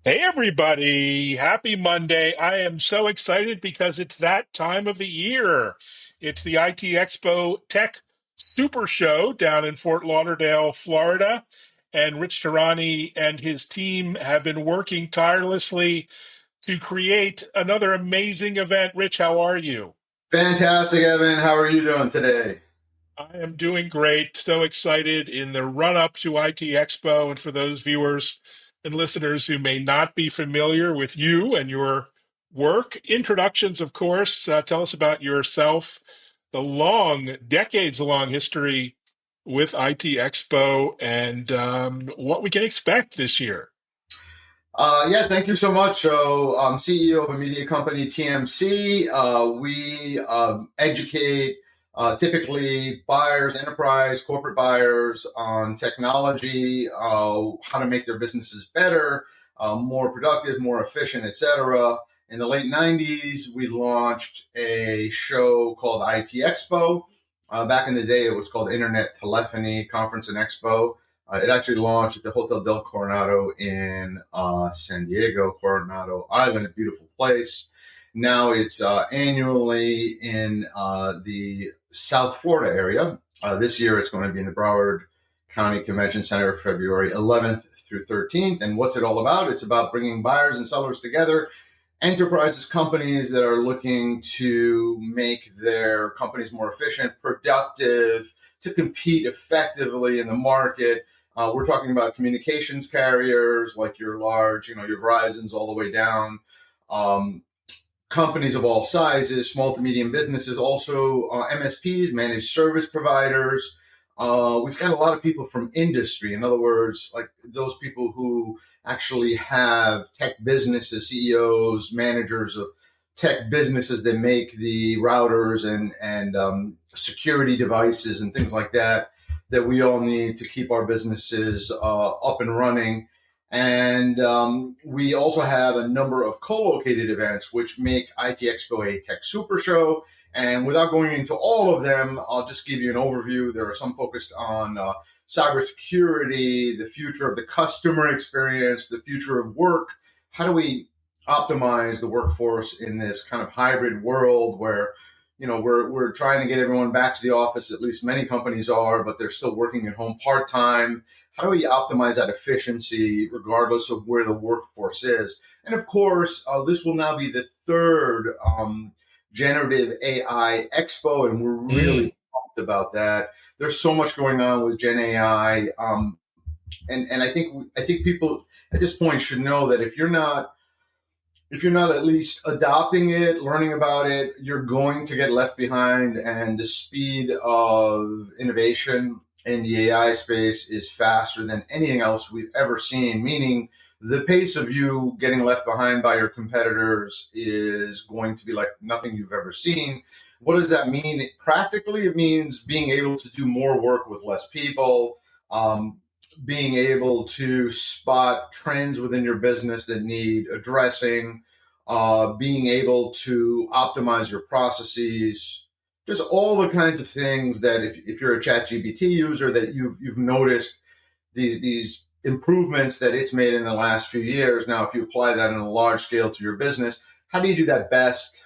Hey, everybody. Happy Monday. I am so excited because it's that time of the year. It's the IT Expo Tech Super Show down in Fort Lauderdale, Florida. And Rich Tehranii and his team have been working tirelessly to create another amazing event. Rich, how are you? Fantastic, Evan. How are you doing today? I am doing great. So excited in the run up to IT Expo. And for those viewers and listeners who may not be familiar with you and your work, introductions, of course. Tell us about yourself, the long, decades long history with IT Expo, and what we can expect this year. Yeah, thank you so much. So, I'm CEO of a media company, TMC. We educate typically buyers, enterprise, corporate buyers on technology, how to make their businesses better, more productive, more efficient, etc. In the late 90s, we launched a show called IT Expo. Back in the day, it was called Internet Telephony Conference and Expo. It actually launched at the Hotel del Coronado in San Diego, Coronado Island, a beautiful place. Now it's annually in the South Florida area. This year it's going to be in the Broward County Convention Center, February 11th through 13th. And what's it all about? It's about bringing buyers and sellers together, enterprises, companies that are looking to make their companies more efficient, productive, to compete effectively in the market. We're talking about communications carriers like your large, your Verizons all the way down. Um, Companies of all sizes, small to medium businesses, also MSPs, managed service providers. We've got a lot of people from industry. In other words, like those people who actually have tech businesses, CEOs, managers of tech businesses that make the routers and security devices and things like that that we all need to keep our businesses up and running. And we also have a number of co-located events, which make IT Expo a tech super show. And without going into all of them, I'll just give you an overview. There are some focused on cybersecurity, the future of the customer experience, the future of work. How do we optimize the workforce in this kind of hybrid world where we're trying to get everyone back to the office? At least many companies are, but they're still working at home part-time. How do we optimize that efficiency regardless of where the workforce is? And of course, this will now be the third generative AI expo, and we're really Mm. pumped about that. There's so much going on with Gen AI, and I think people at this point should know that if you're not at least adopting it, learning about it, you're going to get left behind. And the speed of innovation in the AI space is faster than anything else we've ever seen, meaning the pace of you getting left behind by your competitors is going to be like nothing you've ever seen. What does that mean? Practically, it means being able to do more work with less people, um, being able to spot trends within your business that need addressing, being able to optimize your processes, just all the kinds of things that if you're a ChatGPT user that you've noticed these improvements that it's made in the last few years. Now, if you apply that on a large scale to your business, how do you do that best?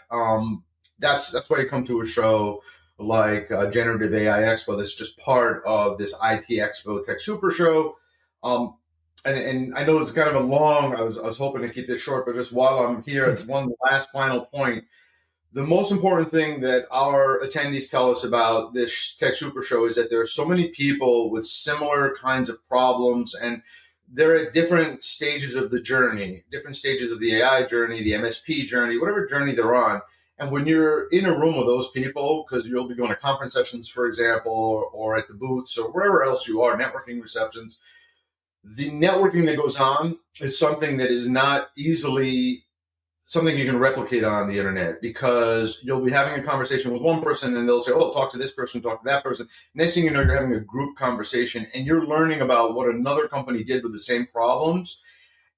That's why you come to a show like Generative AI Expo. That's just part of this IT Expo Tech Super Show. Um, and I know it's kind of a long. I was hoping to keep this short, but just while I'm here, one last final point. The most important thing that our attendees tell us about this Tech Super Show is that there are so many people with similar kinds of problems, and they're at different stages of the journey, different stages of the AI journey, the MSP journey, whatever journey they're on. And when you're in a room with those people, because you'll be going to conference sessions, for example, or at the booths or wherever else you are, networking receptions, the networking that goes on is something that is not easily something you can replicate on the internet, because you'll be having a conversation with one person and they'll say, oh, talk to this person, talk to that person. Next thing you know, you're having a group conversation and you're learning about what another company did with the same problems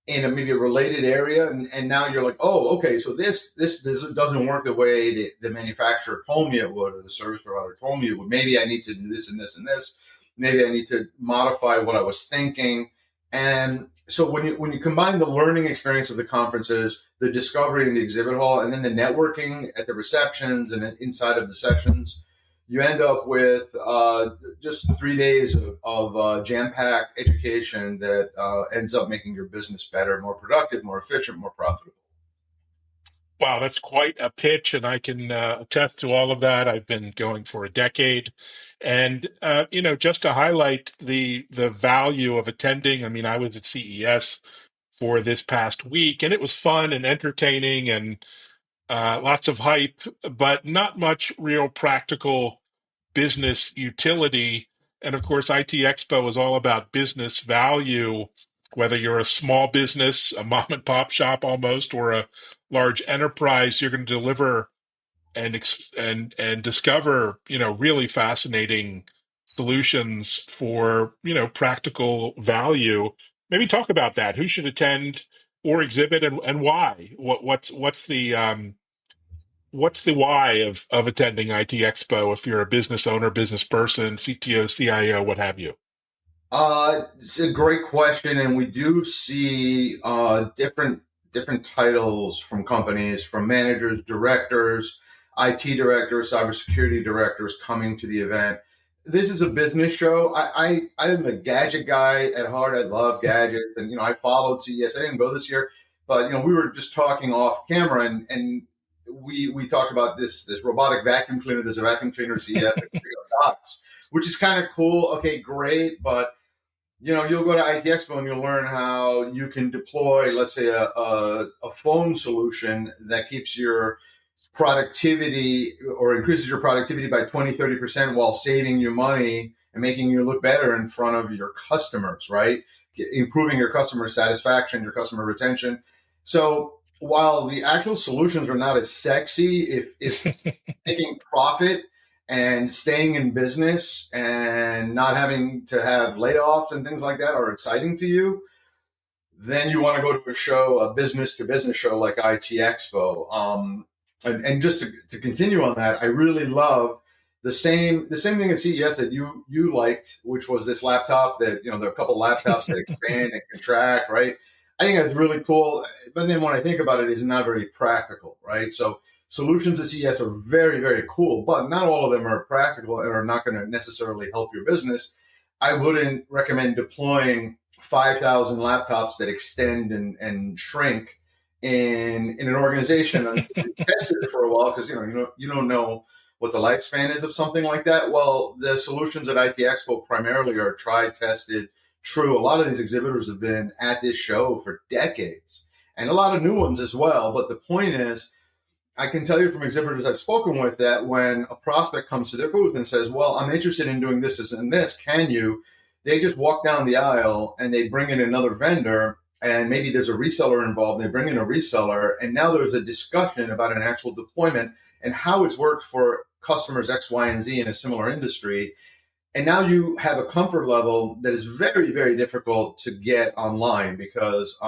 in maybe a related area. And now you're like, oh, okay, so this doesn't work the way the manufacturer told me it would, or the service provider told me it would. Maybe I need to do this and this and this. Maybe I need to modify what I was thinking. And So when you combine the learning experience of the conferences, the discovery in the exhibit hall, and then the networking at the receptions and inside of the sessions, you end up with just 3 days of jam-packed education that ends up making your business better, more productive, more efficient, more profitable. Wow, that's quite a pitch, and I can attest to all of that. I've been going for a decade, and just to highlight the value of attending. I mean, I was at CES for this past week, and it was fun and entertaining, and lots of hype, but not much real practical business utility. And of course, IT Expo is all about business value, whether you're a small business, a mom and pop shop almost, or a large enterprise, you're going to deliver and discover, really fascinating solutions for, practical value. Maybe talk about that. Who should attend or exhibit, and why? What's the why of attending IT Expo if you're a business owner, business person, CTO, CIO, what have you? It's a great question, and we do see different titles from companies, from managers, directors, IT directors, cybersecurity directors coming to the event. This is a business show. I am a gadget guy at heart. I love gadgets, and I followed CES. I didn't go this year, but we were just talking off camera, and we talked about this robotic vacuum cleaner. There's a vacuum cleaner at CES that can pick up dots, which is kind of cool. Okay, great, but you'll go to IT Expo and you'll learn how you can deploy, let's say, a phone solution that keeps your productivity or increases your productivity by 20, 30% while saving you money and making you look better in front of your customers, right? Improving your customer satisfaction, your customer retention. So while the actual solutions are not as sexy, if making profit and staying in business and not having to have layoffs and things like that are exciting to you, then you want to go to a show, a business to business show like IT Expo. And just to continue on that, I really loved the same thing at CES that you liked, which was this laptop that there are a couple laptops that expand and contract, right? I think that's really cool. But then when I think about it, it's not very practical, right? So solutions at CES are very, very cool, but not all of them are practical and are not going to necessarily help your business. I wouldn't recommend deploying 5,000 laptops that extend and shrink in an organization and tested it for a while because you don't know what the lifespan is of something like that. Well, the solutions at IT Expo primarily are tried, tested, true. A lot of these exhibitors have been at this show for decades, and a lot of new ones as well. But the point is, I can tell you from exhibitors I've spoken with that when a prospect comes to their booth and says, "Well, I'm interested in doing this and this, can you?" They just walk down the aisle and they bring in another vendor, and maybe there's a reseller involved. They bring in a reseller, and now there's a discussion about an actual deployment and how it's worked for customers X, Y, and Z in a similar industry. And now you have a comfort level that is very, very difficult to get online because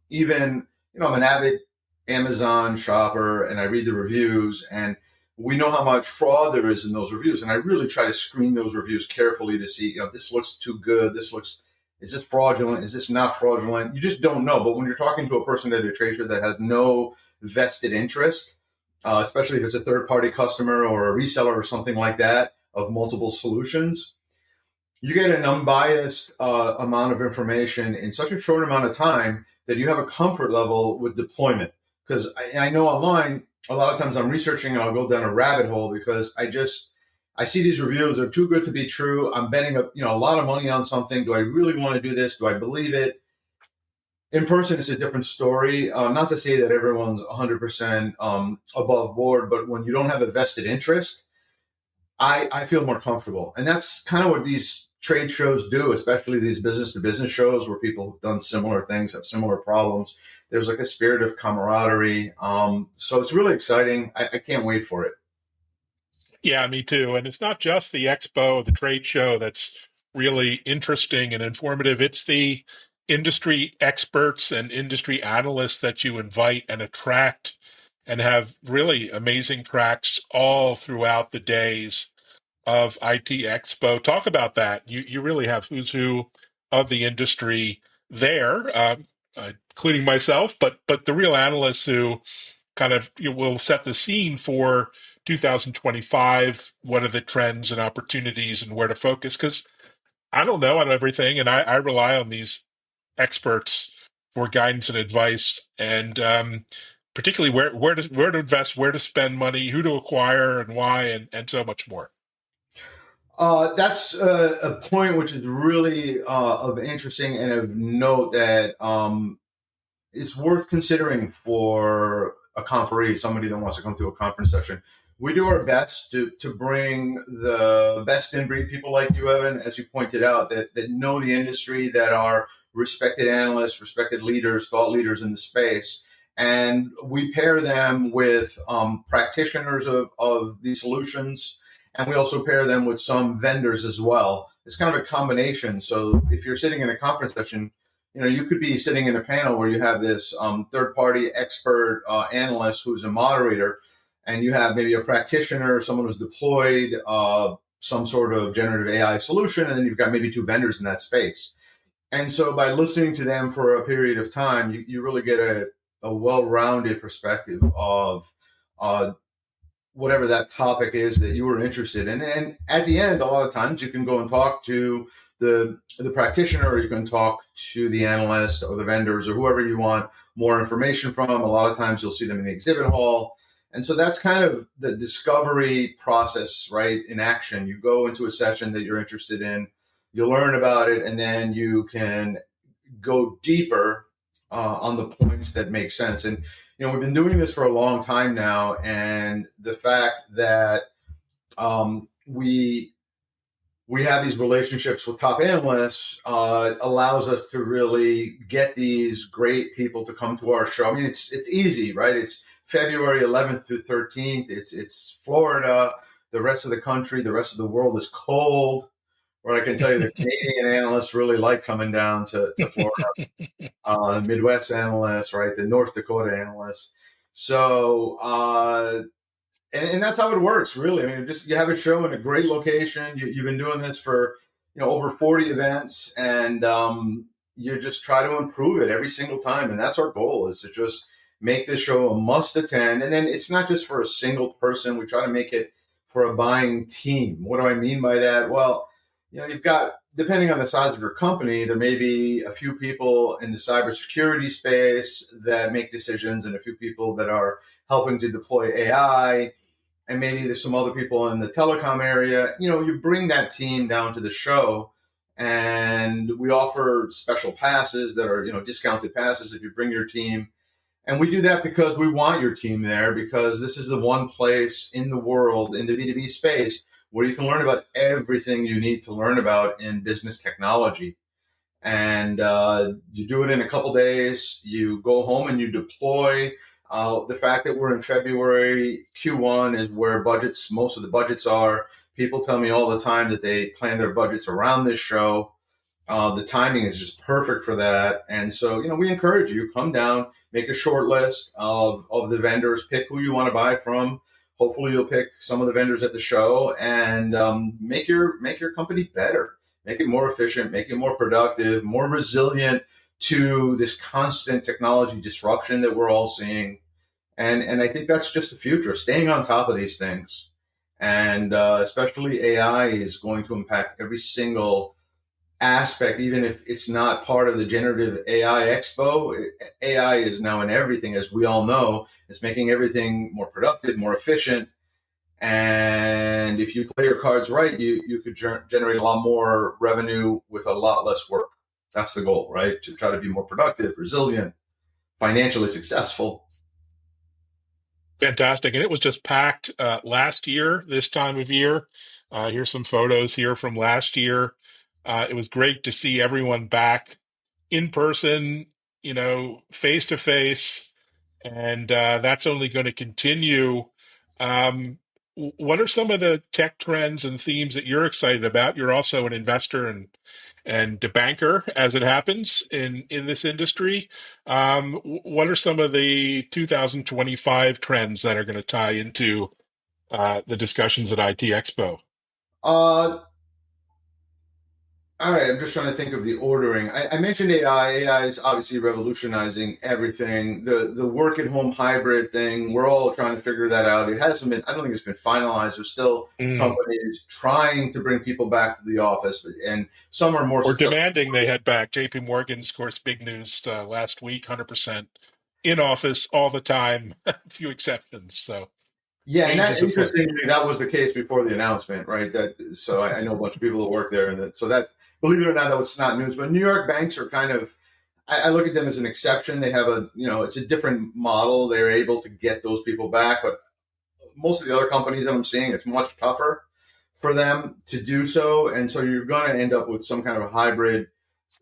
even, I'm an avid Amazon shopper and I read the reviews, and we know how much fraud there is in those reviews. And I really try to screen those reviews carefully to see, this looks too good. Is this fraudulent? Is this not fraudulent? You just don't know. But when you're talking to a person at a trade show that has no vested interest, especially if it's a third party customer or a reseller or something like that of multiple solutions, you get an unbiased amount of information in such a short amount of time that you have a comfort level with deployment. Because I know online, a lot of times I'm researching and I'll go down a rabbit hole because I see these reviews, they're too good to be true. I'm betting a lot of money on something. Do I really want to do this? Do I believe it? In person, it's a different story. Not to say that everyone's 100% above board, but when you don't have a vested interest, I feel more comfortable. And that's kind of what these trade shows do, especially these business to business shows where people have done similar things, have similar problems. There's like a spirit of camaraderie. So it's really exciting. I can't wait for it. Yeah, me too. And it's not just the expo, the trade show that's really interesting and informative. It's the industry experts and industry analysts that you invite and attract and have really amazing tracks all throughout the days of IT Expo. Talk about that. You really have who's who of the industry there, including myself, but the real analysts who kind of will set the scene for 2025. What are the trends and opportunities and where to focus? Because I don't know on everything, and I rely on these experts for guidance and advice, and particularly where to invest, where to spend money, who to acquire, and why, and so much more. That's a point which is really of interesting and of note that it's worth considering for a conferee, somebody that wants to come to a conference session. We do our best to bring the best in breed people like you, Evan, as you pointed out, that know the industry, that are respected analysts, respected leaders, thought leaders in the space. And we pair them with practitioners of these solutions. And we also pair them with some vendors as well. It's kind of a combination. So if you're sitting in a conference session, you could be sitting in a panel where you have this third-party expert analyst who's a moderator, and you have maybe a practitioner, someone who's deployed some sort of generative AI solution, and then you've got maybe two vendors in that space. And so by listening to them for a period of time, you really get a well-rounded perspective of whatever that topic is that you were interested in. And at the end, a lot of times you can go and talk to the practitioner, or you can talk to the analyst or the vendors or whoever you want more information from. A lot of times you'll see them in the exhibit hall. And so that's kind of the discovery process, right, in action. You go into a session that you're interested in, you learn about it, and then you can go deeper on the points that make sense. And we've been doing this for a long time now, and the fact that we have these relationships with top analysts allows us to really get these great people to come to our show. I mean, it's easy, right? It's February 11th through 13th. It's Florida. The rest of the country, the rest of the world is cold. Where I can tell you the Canadian analysts really like coming down to Florida. The Midwest analysts, right? The North Dakota analysts. So, and that's how it works, really. I mean, just you have a show in a great location. You've been doing this for, over 40 events, and you just try to improve it every single time. And that's our goal, is to just make this show a must attend. And then it's not just for a single person. We try to make it for a buying team. What do I mean by that? Well, you've got, depending on the size of your company, there may be a few people in the cybersecurity space that make decisions, and a few people that are helping to deploy AI, and maybe there's some other people in the telecom area. You bring that team down to the show, and we offer special passes that are, discounted passes if you bring your team. And we do that because we want your team there, because this is the one place in the world in the B2B space where you can learn about everything you need to learn about in business technology. And you do it in a couple days. You go home and you deploy. The fact that we're in February, Q1 is where most of the budgets are. People tell me all the time that they plan their budgets around this show. The timing is just perfect for that. And so, we encourage you, come down, make a short list of the vendors, pick who you want to buy from. Hopefully you'll pick some of the vendors at the show, and make your company better, make it more efficient, make it more productive, more resilient to this constant technology disruption that we're all seeing. And I think that's just the future, staying on top of these things. And especially AI is going to impact every single aspect, even if it's not part of the generative AI Expo. AI is now in everything, as we all know. It's making everything more productive, more efficient. And if you play your cards right, you could generate a lot more revenue with a lot less work. That's the goal, right? To try to be more productive, resilient, financially successful. Fantastic. And it was just packed last year, this time of year. Here's some photos here from last year. It was great to see everyone back in person, face to face. And that's only going to continue. What are some of the tech trends and themes that you're excited about? You're also an investor and a banker, as it happens in this industry. What are some of the 2025 trends that are going to tie into the discussions at IT Expo? Uh, All right, I'm just trying to think of the ordering. I mentioned AI. AI is obviously revolutionizing everything. The work at home hybrid thing, we're all trying to figure that out. It hasn't been, I don't think it's been finalized. There's still Mm. companies trying to bring people back to the office, and some are more Or successful. demanding they head back. JP Morgan's, of course, big news last week, 100% in office all the time, a few exceptions. So Yeah, and change that is afoot. interestingly, that was the case before the announcement, right? That so I know a bunch of people that work there, and so that, believe it or not, that was not news. But New York banks are kind of, I look at them as an exception. They have a, it's a different model. They're able to get those people back, but most of the other companies that I'm seeing, it's much tougher for them to do so, and so you're going to end up with some kind of a hybrid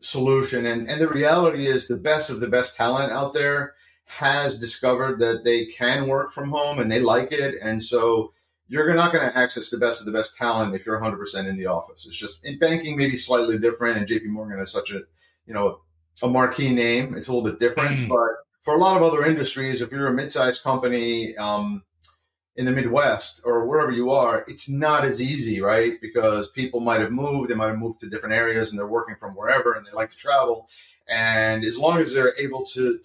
solution. And the reality is, the best of the best talent out there has discovered that they can work from home and they like it. And so you're not going to access the best of the best talent if you're 100% in the office. It's just, in banking, maybe slightly different. And JP Morgan is such you know, a marquee name. It's a little bit different. Mm. But for a lot of other industries, if you're a mid-sized company, in the Midwest or wherever you are, it's not as easy, right? Because people might have moved, they might have moved to different areas and they're working from wherever and they like to travel. And as long as they're able to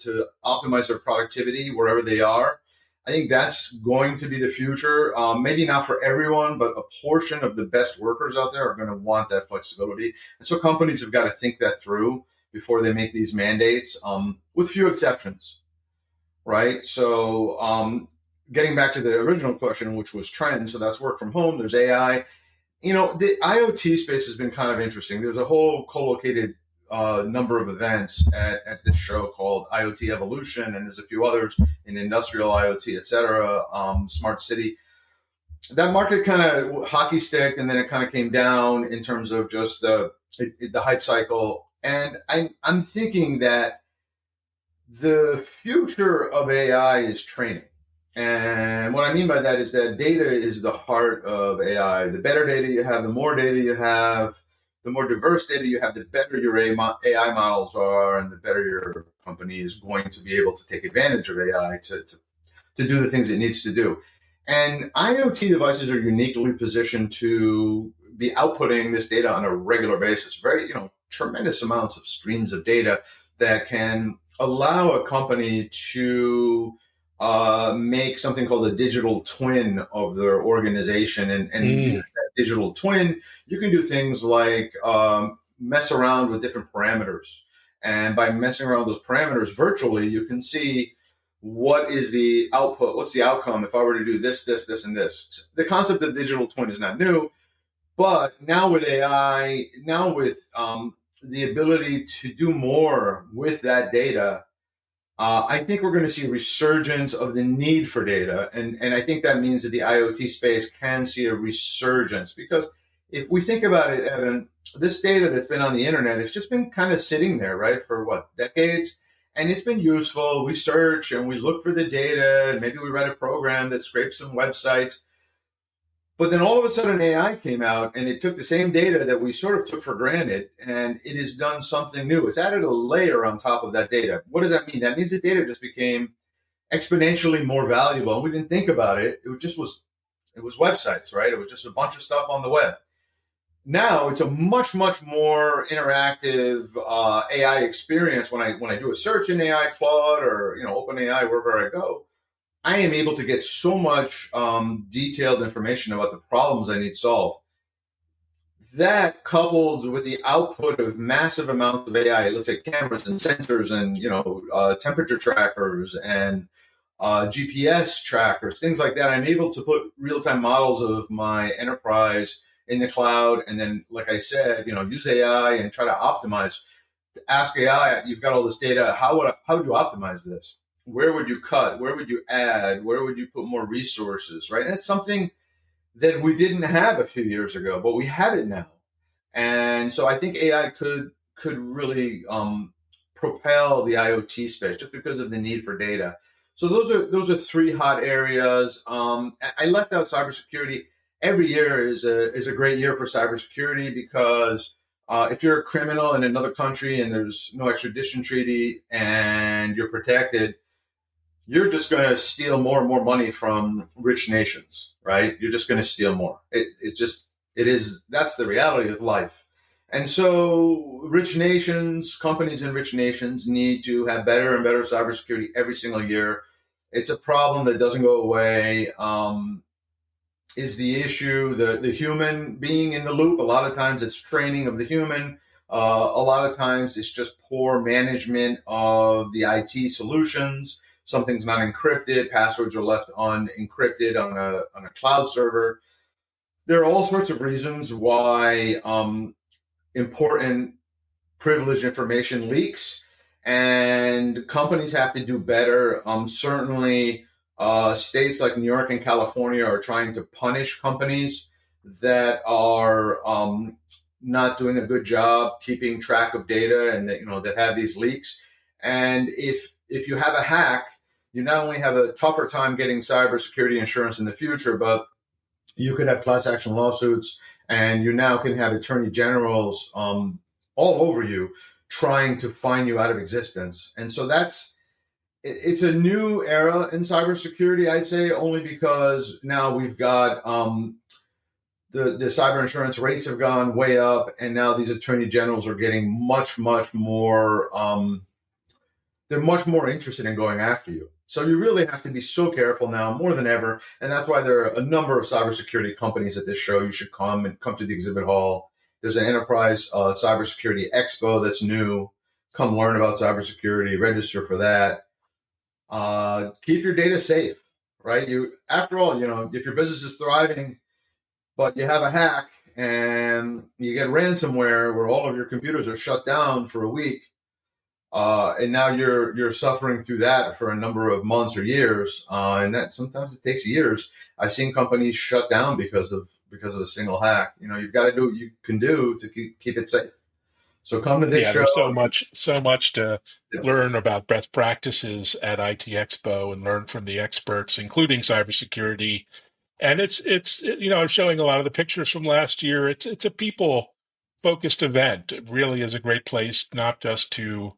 optimize their productivity wherever they are, I think that's going to be the future. Maybe not for everyone, but a portion of the best workers out there are going to want that flexibility. And so companies have got to think that through before they make these mandates, with few exceptions, right? So, getting back to the original question, which was trends, so that's work from home, there's AI. The IoT space has been kind of interesting. There's a whole co-located number of events at this show called IoT Evolution, and there's a few others in industrial IoT, et cetera, smart city. That market kind of hockey sticked, and then it kind of came down in terms of just the hype cycle. And I'm thinking that the future of AI is training. And what I mean by that is that data is the heart of AI. The better data you have, the more data you have, the more diverse data you have, the better your AI models are, and the better your company is going to be able to take advantage of AI to do the things it needs to do. And IoT devices are uniquely positioned to be outputting this data on a regular basis. Very, tremendous amounts of streams of data that can allow a company to make something called a digital twin of their organization. And using Mm. that digital twin, you can do things like mess around with different parameters. And by messing around with those parameters virtually, you can see what is the output, what's the outcome if I were to do this, this, this, and this. The concept of digital twin is not new, but now with AI, now with the ability to do more with that data, I think we're going to see a resurgence of the need for data. And I think that means that the IoT space can see a resurgence, because if we think about it, Evan, this data that's been on the internet, it's just been kind of sitting there, right, for what, decades? And it's been useful. We search and we look for the data, and maybe we write a program that scrapes some websites. But then all of a sudden AI came out and it took the same data that we sort of took for granted, and it has done something new. It's added a layer on top of that data. What does that mean? That means the data just became exponentially more valuable. And we didn't think about it. It was websites, right? It was just a bunch of stuff on the web. Now it's a much, much more interactive AI experience. When I do a search in AI, Claude, or OpenAI, wherever I go, I am able to get so much detailed information about the problems I need solved. That, coupled with the output of massive amounts of AI, let's say cameras and sensors and temperature trackers and GPS trackers, things like that, I'm able to put real time models of my enterprise in the cloud, and then, like I said, use AI and try to optimize. Ask AI, you've got all this data. How would you optimize this? Where would you cut? Where would you add? Where would you put more resources? Right? And that's something that we didn't have a few years ago, but we have it now. And so I think AI could really propel the IoT space just because of the need for data. So those are three hot areas. I left out cybersecurity. Every year is a great year for cybersecurity, because if you're a criminal in another country and there's no extradition treaty and you're protected, you're just going to steal more and more money from rich nations, right? You're just going to steal more. It is, that's the reality of life. And so rich nations, companies in rich nations need to have better and better cybersecurity every single year. It's a problem that doesn't go away. Is the issue the human being in the loop? A lot of times it's training of the human. A lot of times it's just poor management of the IT solutions. Something's not encrypted. Passwords are left unencrypted on a cloud server. There are all sorts of reasons why important privileged information leaks, and companies have to do better. Certainly, states like New York and California are trying to punish companies that are not doing a good job keeping track of data and that that have these leaks. And if you have a hack, you not only have a tougher time getting cybersecurity insurance in the future, but you could have class action lawsuits, and you now can have attorney generals all over you trying to find you out of existence. And so it's a new era in cybersecurity, I'd say, only because now we've got the cyber insurance rates have gone way up, and now these attorney generals are getting much more. They're much more interested in going after you. So you really have to be so careful now more than ever. And that's why there are a number of cybersecurity companies at this show. You should come to the exhibit hall. There's an enterprise cybersecurity expo that's new. Come learn about cybersecurity, register for that. Keep your data safe, right? After all, if your business is thriving, but you have a hack and you get ransomware where all of your computers are shut down for a week, and now you're suffering through that for a number of months or years, and that sometimes it takes years. I've seen companies shut down because of a single hack. You've got to do what you can do to keep it safe. So come to this Yeah, show. there's so much to learn about best practices at IT Expo and learn from the experts, including cybersecurity. And it's showing a lot of the pictures from last year. It's a people focused event. It really is a great place not just to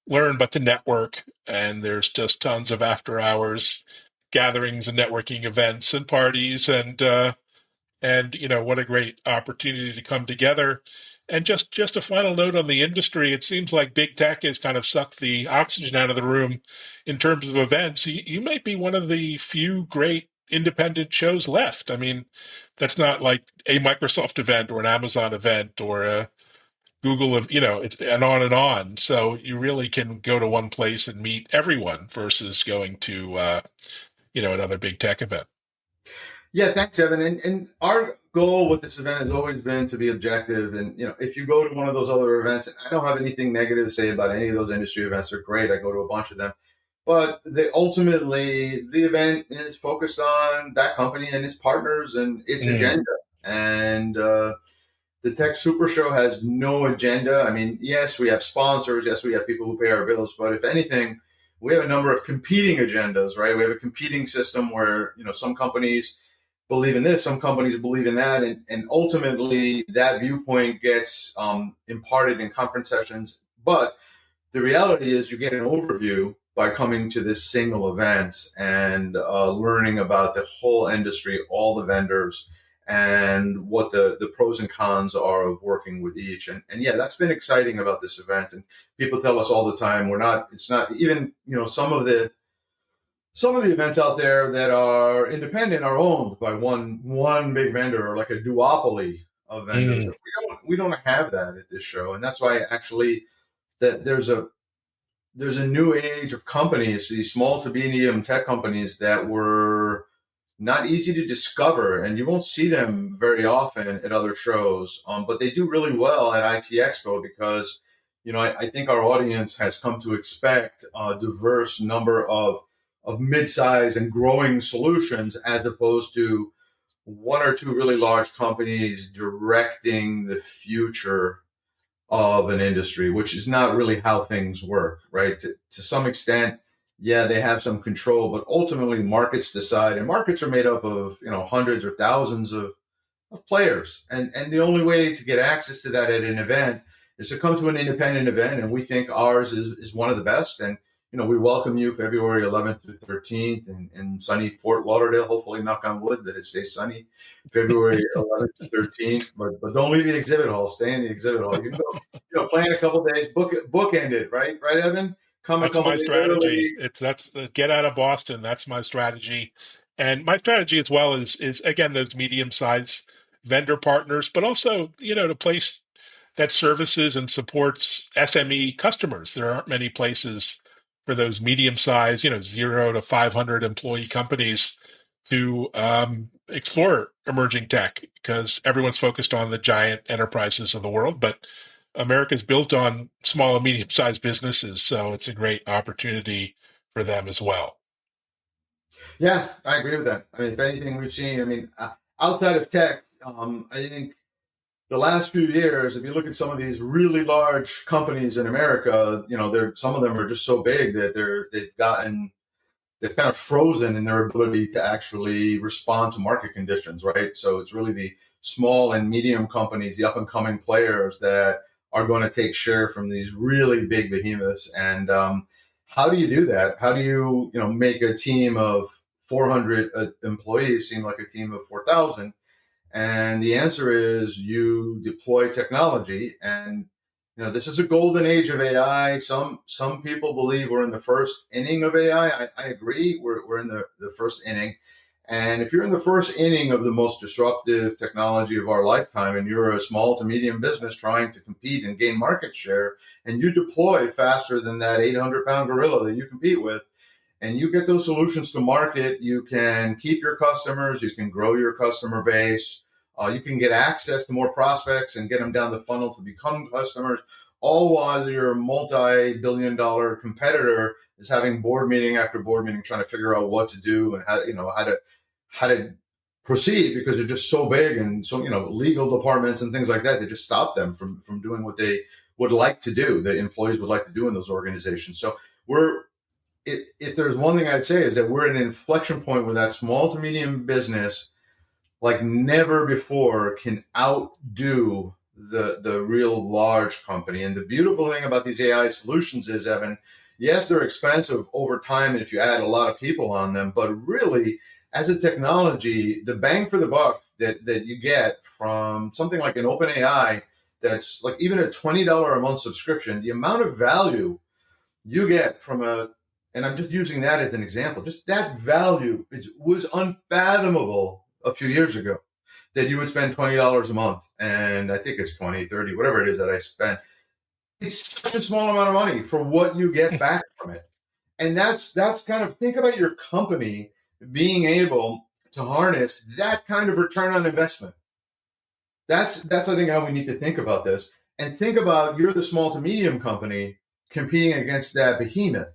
learn but to network. And there's just tons of after hours gatherings and networking events and parties and what a great opportunity to come together. And just a final note on the industry, it seems like big tech has kind of sucked the oxygen out of the room in terms of events. You might be one of the few great independent shows left. I mean, that's not like a Microsoft event or an Amazon event or a Google of, it's and on and on. So you really can go to one place and meet everyone versus going to another big tech event. Yeah, thanks, Evan. And our goal with this event has always been to be objective. And if you go to one of those other events, and I don't have anything negative to say about any of those industry events, they're great. I go to a bunch of them, but ultimately the event is focused on that company and its partners and its agenda. And the Tech Super Show has no agenda. I mean, yes, we have sponsors. Yes, we have people who pay our bills. But if anything, we have a number of competing agendas, right? We have a competing system where some companies believe in this, some companies believe in that, and ultimately that viewpoint gets imparted in conference sessions. But the reality is you get an overview by coming to this single event and learning about the whole industry, all the vendors, and what the pros and cons are of working with each. And yeah, that's been exciting about this event. And people tell us all the time, it's not even, some of the events out there that are independent are owned by one big vendor, or like a duopoly of vendors. We don't have that at this show, and that's why actually that there's a new age of companies, these small to medium tech companies that were not easy to discover, and you won't see them very often at other shows. But they do really well at IT Expo because, I think our audience has come to expect a diverse number of mid-size and growing solutions, as opposed to one or two really large companies directing the future of an industry, which is not really how things work, right? To some extent, yeah, they have some control, but ultimately markets decide, and markets are made up of hundreds or thousands of players, and the only way to get access to that at an event is to come to an independent event, and we think ours is one of the best. And we welcome you February 11th through 13th in sunny Fort Lauderdale. Hopefully, knock on wood, that it stays sunny February 11th to 13th. But don't leave the exhibit hall. Stay in the exhibit hall. You can go, plan a couple days, bookend it, right? Right, Evan? Come a That's couple my days strategy. early. That's get out of Boston. That's my strategy, and my strategy as well is again those medium sized vendor partners, but also to place that services and supports SME customers. There aren't many places for those medium sized 0 to 500 employee companies to explore emerging tech because everyone's focused on the giant enterprises of the world, but America's built on small and medium sized businesses, so it's a great opportunity for them as well. Yeah, I agree with that. I mean, if anything, we've seen. I mean, outside of tech, I think the last few years, if you look at some of these really large companies in America, some of them are just so big that they've kind of frozen in their ability to actually respond to market conditions, right? So it's really the small and medium companies, the up and coming players that are going to take share from these really big behemoths. And how do you do that? How do you make a team of 400 employees seem like a team of 4,000? And the answer is you deploy technology. And this is a golden age of AI. Some people believe we're in the first inning of AI. I agree. We're in the first inning. And if you're in the first inning of the most disruptive technology of our lifetime, and you're a small to medium business trying to compete and gain market share, and you deploy faster than that 800-pound gorilla that you compete with, and you get those solutions to market, you can keep your customers, you can grow your customer base, you can get access to more prospects and get them down the funnel to become customers, all while your multi-billion-dollar competitor is having board meeting after board meeting trying to figure out what to do and how to proceed, because they're just so big, and so legal departments and things like that, they just stop them from doing what they would like to do, the employees would like to do in those organizations. So we're if there's one thing I'd say is that we're at an inflection point where that small to medium business, like never before, can outdo the real large company. And the beautiful thing about these AI solutions is, Evan, yes, they're expensive over time, and if you add a lot of people on them, but really, as a technology, the bang for the buck that you get from something like an OpenAI, that's like even a $20 a month subscription, the amount of value you get and I'm just using that as an example, just that value was unfathomable a few years ago, that you would spend $20 a month. And I think it's 20, 30, whatever it is that I spend. It's such a small amount of money for what you get back from it. And that's kind of, think about your company being able to harness that kind of return on investment. That's I think how we need to think about this. And think about, you're the small to medium company competing against that behemoth.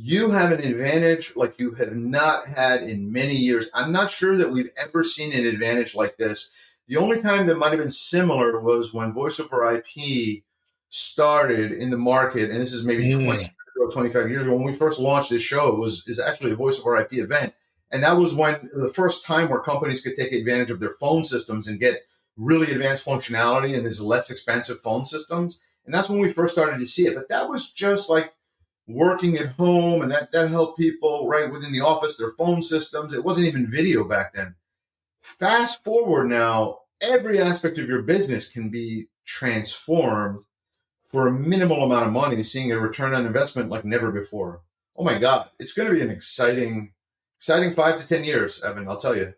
You have an advantage like you have not had in many years. I'm not sure that we've ever seen an advantage like this. The only time that might have been similar was when voice over IP started in the market, and this is maybe 20 Mm. years ago, 25 years ago. When we first launched this show, is actually a voice over IP event. And that was when the first time where companies could take advantage of their phone systems and get really advanced functionality in these less expensive phone systems. And that's when we first started to see it. But that was just like working at home, and that helped people right within the office, their phone systems. It wasn't even video back then. Fast forward now, every aspect of your business can be transformed for a minimal amount of money, seeing a return on investment like never before. Oh my God, it's going to be an exciting 5 to 10 years, Evan, I'll tell you.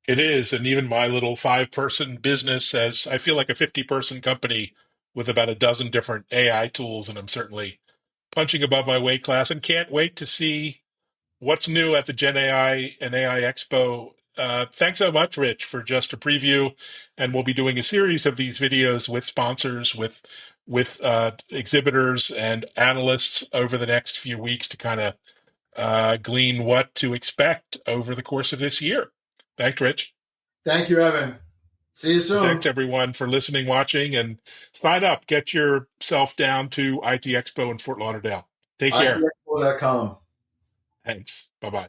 It is, and even my little 5-person business has, I feel like a 50-person company with about a dozen different AI tools, and I'm certainly punching above my weight class and can't wait to see what's new at the Gen AI and AI Expo. Thanks so much, Rich, for just a preview. And we'll be doing a series of these videos with sponsors, with exhibitors and analysts over the next few weeks to kind of glean what to expect over the course of this year. Thanks, Rich. Thank you, Evan. See you And thanks, soon. everyone, for listening, watching, and sign up. Get yourself down to IT Expo in Fort Lauderdale. Take care. ITexpo.com. Thanks. Bye-bye.